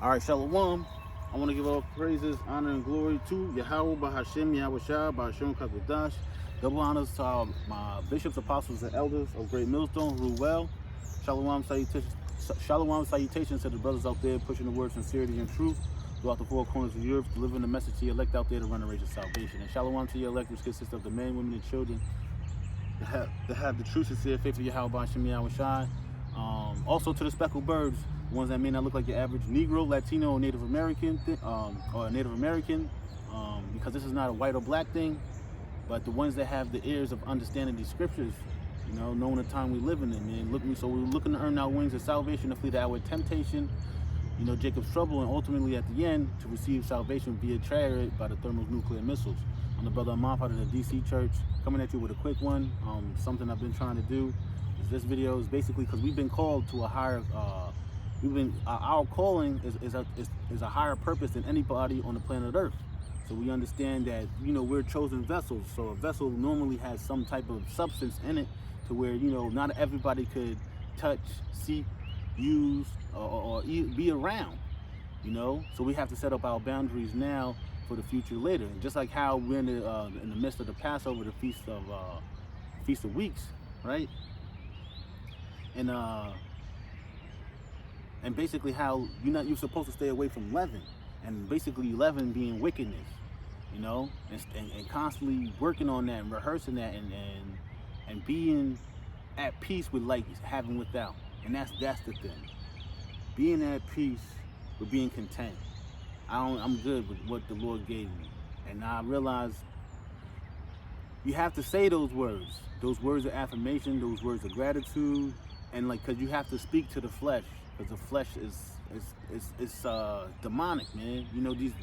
All right, Shalom. I want to give all praises, honor, and glory to Yahweh, Bahashem, Yahweh Shah, Bahashem Kakadash. Double honors to my bishops, apostles, and elders of Great Millstone, Ruel. Shalom salutations to the brothers out there pushing the word sincerity and truth throughout the four corners of the earth, delivering the message to your elect out there to run the race of salvation. And shalom to your elect, which consists of the men, women, and children that have the true, sincere faith of Yahweh, Bahashem, Yahweh Shah. Also to the speckled birds, ones that may not look like your average Negro, Latino, or Native American, because this is not a white or black thing, but the ones that have the ears of understanding these scriptures, knowing the time we live in, man. So we're looking to earn our wings of salvation, to flee the hour of temptation, Jacob's trouble, and ultimately at the end to receive salvation via chariot by the thermonuclear missiles. I'm the brother Amon, part of the DC Church, coming at you with a quick one. Something I've been trying to do. This video is basically because we've been called to a higher. Our calling is a higher purpose than anybody on the planet Earth. So we understand that we're chosen vessels. So a vessel normally has some type of substance in it, to where not everybody could touch, seek, use, or be around. So we have to set up our boundaries now for the future later. And just like how we're in the midst of the Passover, the Feast of Weeks, right? And basically how you're supposed to stay away from leaven, and basically leaven being wickedness, and constantly working on that and rehearsing that and being at peace with like having without. And that's the thing. Being at peace with being content. I'm good with what the Lord gave me. And I realize you have to say those words of affirmation, those words of gratitude, and because you have to speak to the flesh. Because the flesh is demonic, man. These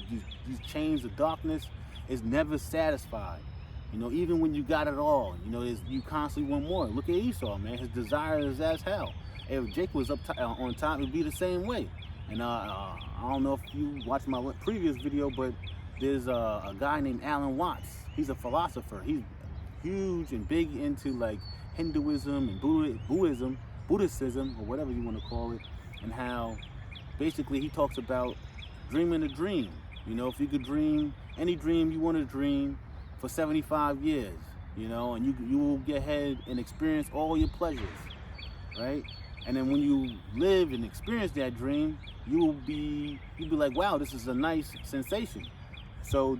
chains of darkness is never satisfied. Even when you got it all, you constantly want more. Look at Esau, man. His desire is as hell. If Jake was up on top, it'd be the same way. And I don't know if you watched my previous video, but there's a guy named Alan Watts. He's a philosopher. He's huge and big into Hinduism and Buddhism, or whatever you want to call it. And how basically he talks about dreaming a dream. If you could dream any dream you want to dream for 75 years, and you will get ahead and experience all your pleasures, right? And then when you live and experience that dream, you'll be like, wow, this is a nice sensation. So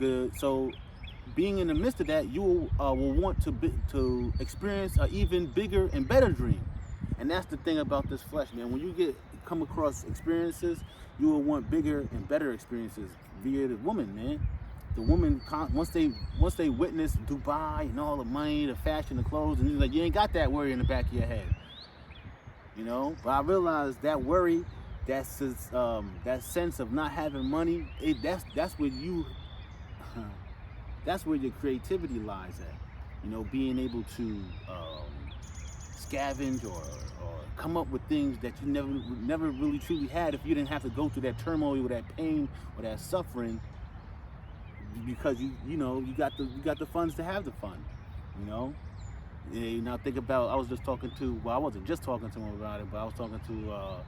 being in the midst of that, you will want to experience an even bigger and better dream. And that's the thing about this flesh, man. When you come across experiences, you will want bigger and better experiences via the woman, man. The woman, once they witness Dubai and all the money, the fashion, the clothes, and you're like, you ain't got that worry in the back of your head, But I realized that worry, that sense of not having money, that's where that's where your creativity lies at. Being able to scavenge or come up with things that you never really truly had if you didn't have to go through that turmoil or that pain or that suffering, because you got the funds to have the fun. Now think about, I was just talking to, well, I wasn't just talking to him about it, but I was talking to a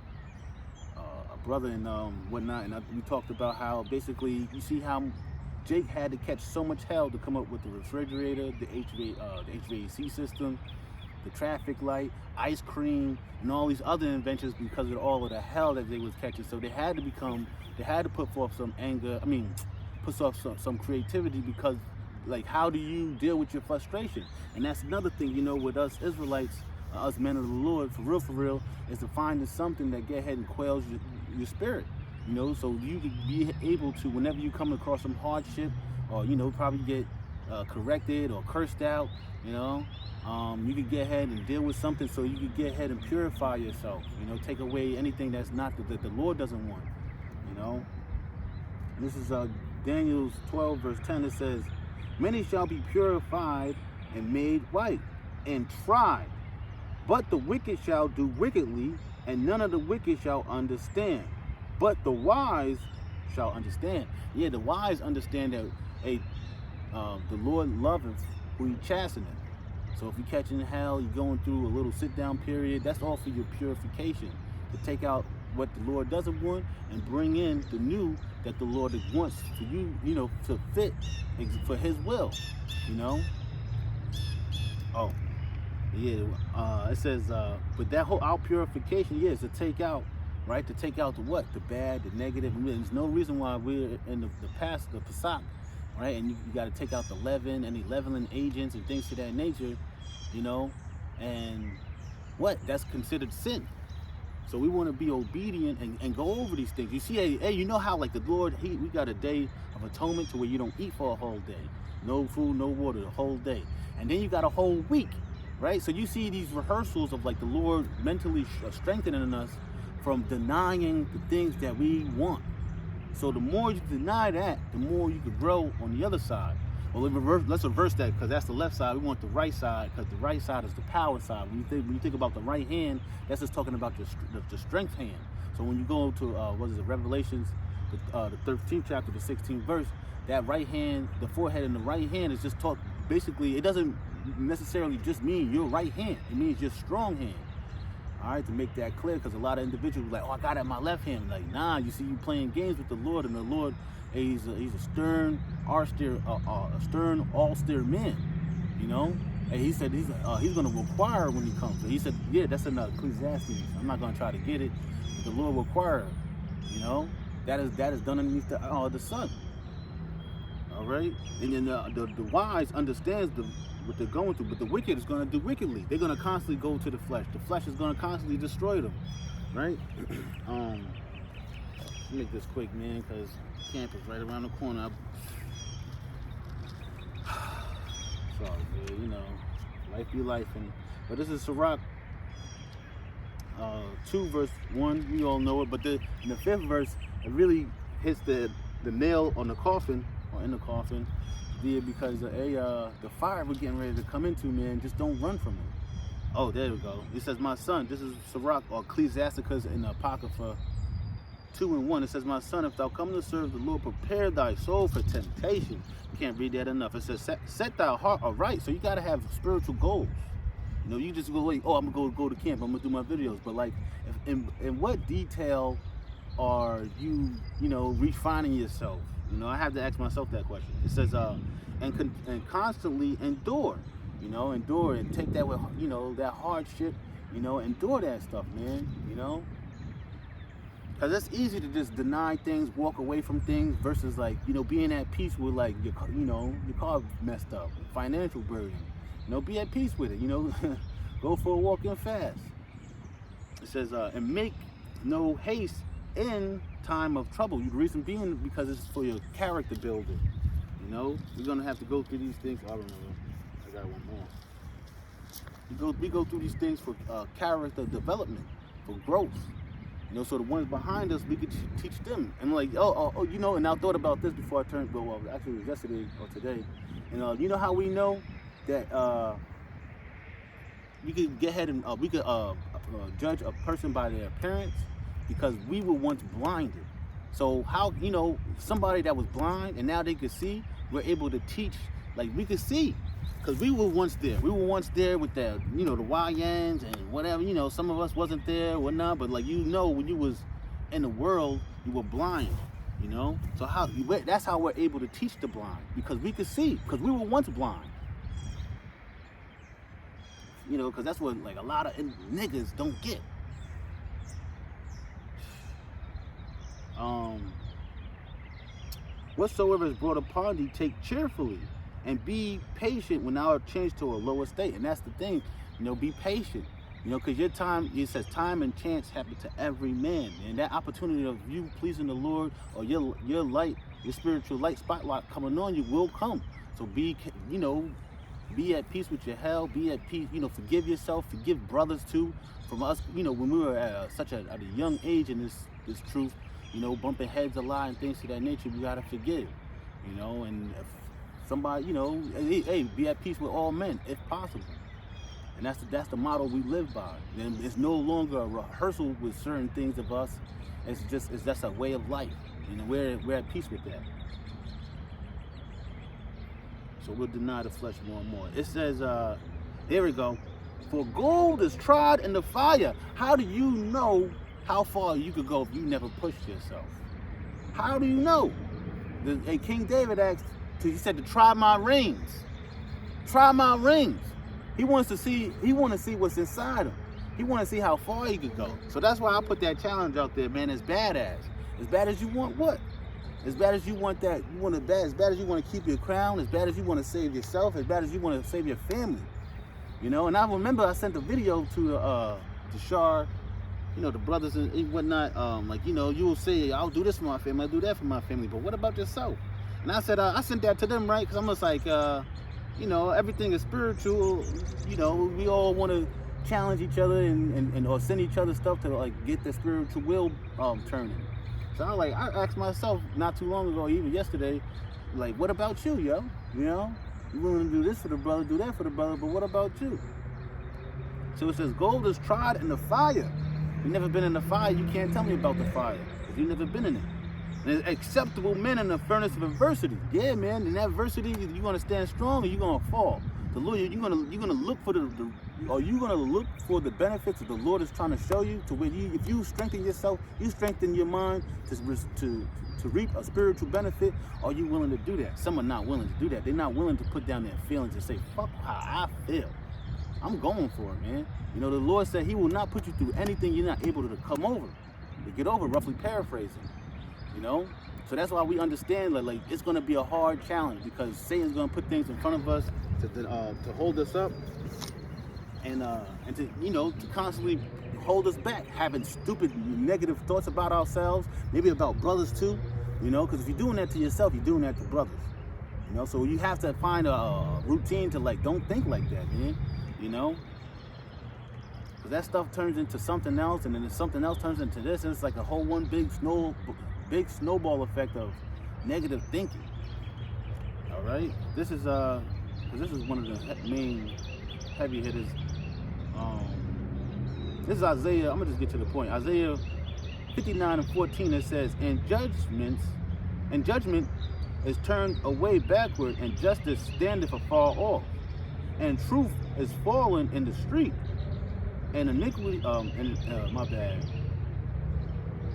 brother and whatnot, and we talked about how basically you see how Jake had to catch so much hell to come up with the refrigerator, the HVAC system, the traffic light, ice cream, and all these other inventions because of all of the hell that they was catching. So they had to put forth some anger, put forth some creativity, because how do you deal with your frustration? And that's another thing, with us Israelites, us men of the Lord, for real, is to find something that get ahead and quells your spirit. So you could be able to, whenever you come across some hardship, or probably get corrected or cursed out, you could get ahead and deal with something, so you could get ahead and purify yourself, take away anything that's not that the Lord doesn't want, And this is Daniel 12 verse 10. It says, many shall be purified and made white and tried, but the wicked shall do wickedly, and none of the wicked shall understand, but the wise shall understand. Yeah, the wise understand that the Lord loveth who he chasteneth. So if you're catching hell, you're going through a little sit-down period, that's all for your purification, to take out what the Lord doesn't want and bring in the new that the Lord wants for you, to fit for his will, Oh, yeah, it says, but that whole out purification, is to take out, right? To take out the what? The bad, the negative. There's no reason why we're in the past, the Pesach, right? And you got to take out the leaven, any leavening agents and things of that nature, and what? That's considered sin. So we want to be obedient and go over these things. You see, hey, you know how like the Lord, we got a day of atonement to where you don't eat for a whole day. No food, no water, the whole day. And then you got a whole week, right? So you see these rehearsals of like the Lord mentally strengthening us from denying the things that we want. So the more you deny that, the more you could grow on the other side. Well, let's reverse that, because that's the left side. We want the right side, because the right side is the power side. When you think about the right hand, that's just talking about the strength hand. So when you go to Revelations, the 13th chapter, the 16th verse, that right hand, the forehead in the right hand is just basically, it doesn't necessarily just mean your right hand. It means your strong hand. All right, to make that clear, because a lot of individuals are like, oh, I got it in my left hand. Like, nah, you see you playing games with the Lord, and the Lord, he's a stern, austere man, And he said he's going to require when he comes. So he said, yeah, that's in Ecclesiastes. I'm not going to try to get it, but the Lord requires, that is done underneath the sun. All right, and then the wise understands what they're going through, but the wicked is going to do wickedly. They're going to constantly go to the flesh. The flesh is going to constantly destroy them, right? Let me make this quick, man, because camp is right around the corner. Sorry, man, life be life. But this is Sirach 2 verse 1. We all know it, but in the 5th verse, it really hits the nail on the coffin, or in the coffin, because the fire we're getting ready to come into, man, just don't run from it. Oh, there we go. It says, my son, this is Sirach, or Ecclesiasticus in the Apocrypha 2:1. It says, my son, if thou come to serve the Lord, prepare thy soul for temptation. You can't read that enough. It says, set thy heart aright. So you got to have spiritual goals. You just go like, oh, I'm going to go to camp, I'm going to do my videos. But like, in what detail are you, refining yourself? I have to ask myself that question. It says, and constantly endure, endure and take that with, that hardship, endure that stuff, man, Because it's easy to just deny things, walk away from things versus like, being at peace with like, your car messed up, financial burden, be at peace with it, go for a walk in fast. It says, and make no haste in time of trouble. The reason being because it's for your character building. We're gonna have to go through these things. I don't know. I got one more. We go through these things for character development, for growth. So the ones behind us, we could teach them. And like, and I thought about this before I turned. Well, actually, it was yesterday or today. And you know how we know that we could get ahead and we could judge a person by their appearance, because we were once blinded. So how, somebody that was blind and now they could see, we're able to teach, like we could see, because we were once there. We were once there with the, the YNs and whatever, some of us wasn't there, whatnot, but like, when you was in the world, you were blind, So that's how we're able to teach the blind, because we could see, because we were once blind. Because that's what like a lot of niggas don't get. Whatsoever is brought upon thee, take cheerfully, and be patient when thou art changed to a lower state. And that's the thing, be patient, because your time, it says time and chance happen to every man. And that opportunity of you pleasing the Lord, or your light, your spiritual light spotlight coming on you will come. So be at peace with your hell, be at peace, forgive yourself, forgive brothers too. From us, when we were at a young age in this truth, bumping heads a lot and things of that nature, we gotta forgive, and if somebody, hey, be at peace with all men if possible. And that's the model we live by. And it's no longer a rehearsal with certain things of us. It's just a way of life, and we're at peace with that. So we'll deny the flesh more and more. It says, here we go. For gold is tried in the fire. How do you know how far you could go if you never pushed yourself. How do you know? King David asked, he said to try my reins. Try my reins. He wants to see what's inside him. He wants to see how far he could go. So that's why I put that challenge out there, man. As bad as you want what? As bad as you want that, as bad as you want to keep your crown, as bad as you want to save yourself, as bad as you want to save your family. You know, and I remember I sent a video to Shar, you know, the brothers and whatnot. Like, you know, you will say, I'll do this for my family, I'll do that for my family, but what about yourself? And I said, I sent that to them, right? Because I'm just like, you know, everything is spiritual. You know, we all want to challenge each other and or send each other stuff to like get the spiritual will turning. So I asked myself not too long ago, even yesterday, like, what about you, yo? You know, you willing to do this for the brother, do that for the brother, but what about you? So it says, gold is tried in the fire. You've never been in the fire, you can't tell me about the fire, because you've never been in it. And acceptable men in the furnace of adversity. Yeah, man, in adversity, you're gonna stand strong or you're gonna fall. The Lord, you're gonna look for look for the benefits that the Lord is trying to show you, to where if you strengthen yourself, you strengthen your mind to reap a spiritual benefit. Are you willing to do that? Some are not willing to do that. They're not willing to put down their feelings and say, fuck how I feel. I'm going for it, man. You know, the Lord said he will not put you through anything you're not able to come over, to get over, roughly paraphrasing. You know? So that's why we understand that, like, it's going to be a hard challenge, because Satan's going to put things in front of us to hold us up and to, you know, to constantly hold us back, having stupid negative thoughts about ourselves, maybe about brothers too, you know, because if you're doing that to yourself, you're doing that to brothers, you know. So you have to find a routine to, like, don't think like that, man, you know, because that stuff turns into something else, and then something else turns into this, and it's like a whole one big snowball effect of negative thinking. All right, this is one of the main heavy hitters. This is Isaiah. I'm gonna just get to the point. Isaiah 59:14. It says, "And judgment is turned away backward, and justice standeth afar off, and truth is fallen in the street, and iniquity,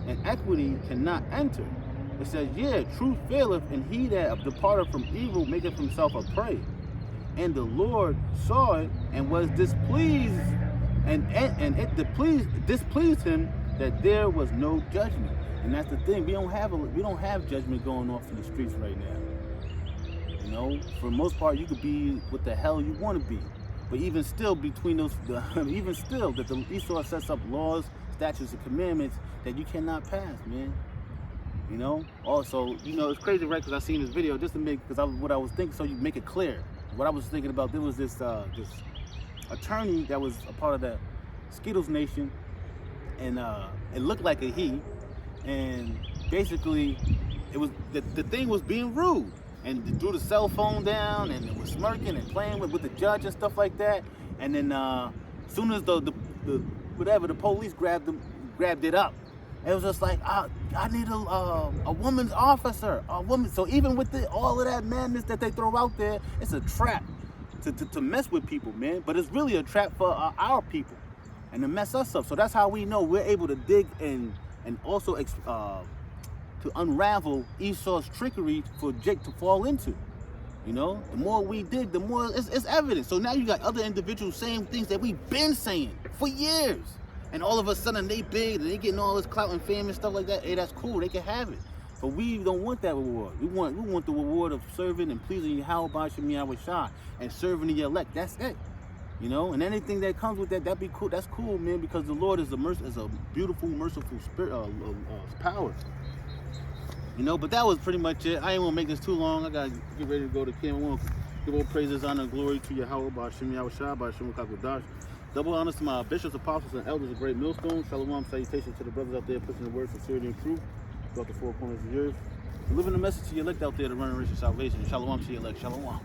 and equity cannot enter." It says, "Yeah, truth faileth, and he that departed from evil maketh himself a prey. And the Lord saw it and was displeased, and it displeased him that there was no judgment." And that's the thing. We don't have judgment going off in the streets right now. You know, for the most part, you could be what the hell you want to be. But even still, even still, that the Esau sets up laws, statutes, and commandments that you cannot pass, man. You know. Also, you know, it's crazy, right? Because I seen this video just to make, what I was thinking, so you make it clear. What I was thinking about, there was this attorney that was a part of the Skittles Nation, and it looked like a he, and basically it was the thing was being rude, and threw the cell phone down, and it was smirking and playing with the judge and stuff like that. And then as soon as the police grabbed it up, it was just like, I need a woman's officer, a woman. So even with all of that madness that they throw out there, it's a trap to mess with people, man. But it's really a trap for our people, and to mess us up. So that's how we know we're able to dig and also to unravel Esau's trickery for Jake to fall into. You know, the more we dig, the more it's evidence. So now you got other individuals saying things that we've been saying for years. And all of a sudden they big, and they getting all this clout and fame and stuff like that. Hey, that's cool, they can have it. But we don't want that reward. We want the reward of serving and pleasing Yahweh B'Shem Yahweh Shai and serving the elect. That's it. You know, and anything that comes with that be cool. That's cool, man, because the Lord is a beautiful, merciful spirit, power. You know, but that was pretty much it. I ain't want to make this too long. I gotta get ready to go to camp. I want to give all praises, honor, and glory to Yahweh B'Shem Yahweh Shai, B'Shem Kakodash. Double honors to my bishops, apostles, and elders of Great Millstone. Shalom, salutations to the brothers out there pushing the word, sincerity, and truth throughout the four corners of the earth. Delivering the message to your elect out there to run a race of salvation. Shalom to your elect. Shalom.